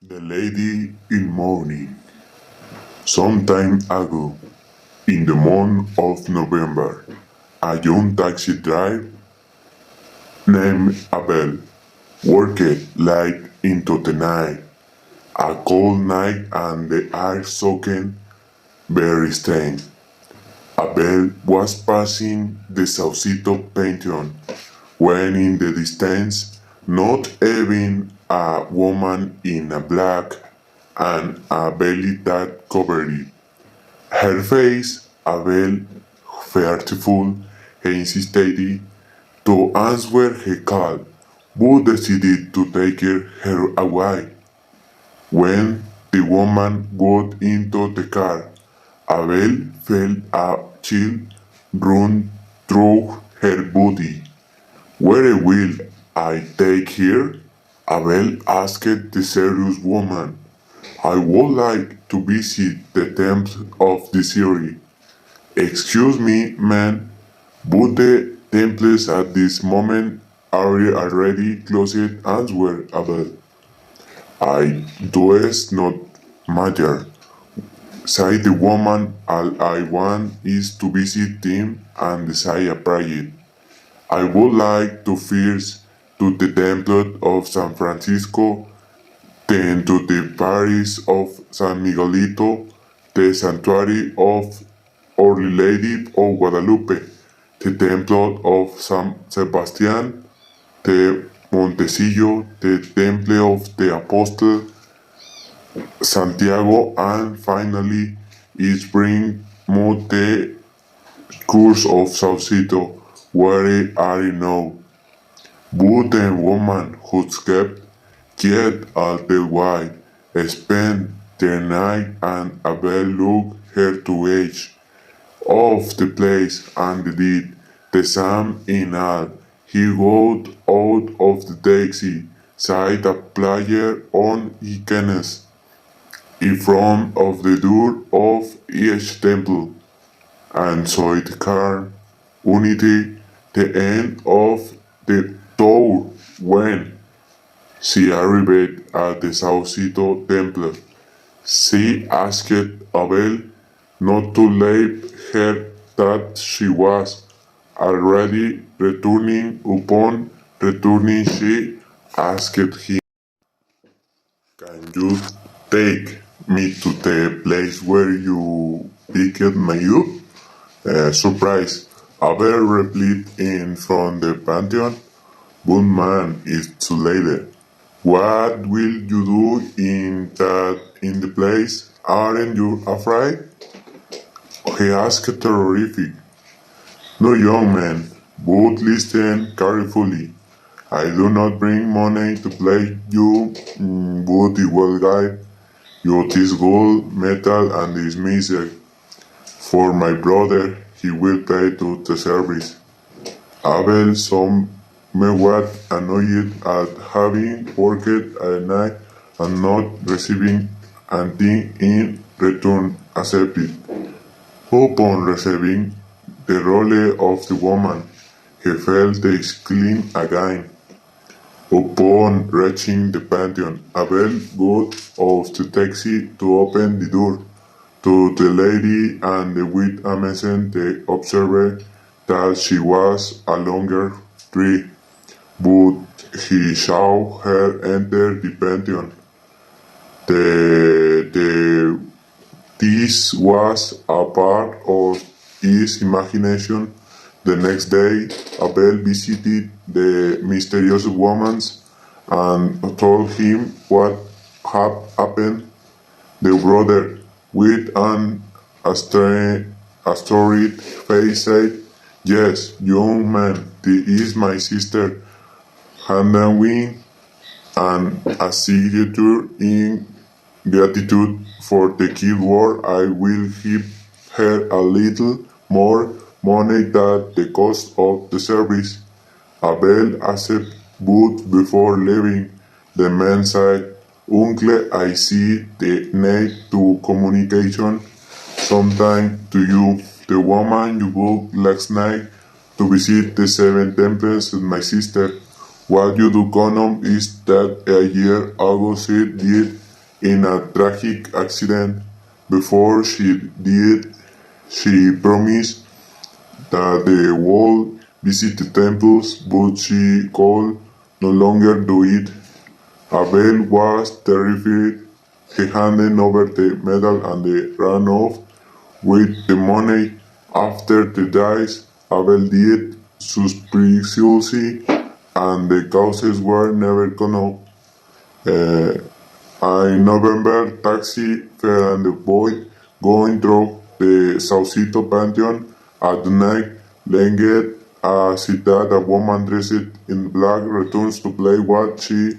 The Lady in Mourning. Some time ago, in the month of November, a young taxi driver named Abel worked late into the night, a cold night and the air soaking very stained. Abel was passing the Saucito Pantheon when in the distance, not even a woman in a black and a belly that covered it. Her face, Abel, fearful, hesitated to answer her call, but decided to take her away. When the woman got into the car, Abel felt a chill run through her body. Where will I take her? Abel asked the serious woman. I would like to visit the temple of the Syri. Excuse me, man, but the temples at this moment are already closed, answered Abel. I does not matter, said the woman. All I want is to visit them and say a prayer. I would like to first to the temple of San Francisco, then to the parish of San Miguelito, the sanctuary of Our Lady of Guadalupe, the temple of San Sebastian, the Montecillo, the temple of the Apostle Santiago, and finally is bring mo the course of Saucito, where I know. But the woman who kept yet all the while spent the night and Abel looked her to edge of the place and did the same in all. He got out of the taxi, said a player on his knees in front of the door of each temple, and saw the car unity the end of the tour when she arrived at the Saucito temple. She asked Abel not to leave her that she was already returning. Upon returning, she asked him, can you take me to the place where you picked me up? Surprise. Abel replied in front the Pantheon, but man, it's too late. What will you do in the place? Aren't you afraid? He asked terrific. No, young man, but listen carefully. I do not bring money to play you, but it will guide you this gold, metal, and this miser. For my brother, he will pay to the service. Abel somewhat annoyed at having worked a night and not receiving anything in return, accepted. Upon receiving the role of the woman, he felt the clean again. Upon reaching the Pantheon, Abel got off the taxi to open the door to the lady, and with amazement they observed that she was a longer tree, but he saw her enter the Pantheon. The This was a part of his imagination. The next day, Abel visited the mysterious woman and told him what had happened. The brother, with an astonished face, said, yes, young man, this is my sister, Hannah Wing, and a signature in gratitude for the kid word, I will give her a little more money than the cost of the service. Abel accepted, but before leaving, the man said, Uncle, I see the need to communication sometime to you. The woman you booked last night to visit the seven temples with my sister. What you do, Conom, is that a year ago she did in a tragic accident. Before she died, she promised that they would visit the temples, but she could no longer do it. Abel was terrified. He handed over the medal and they ran off with the money. After the dies, Abel died suspiciously, and the causes were never known. In November, taxi fell and the boy going through the Saucito Pantheon at night, linked as it that a woman dressed in black returns to play what she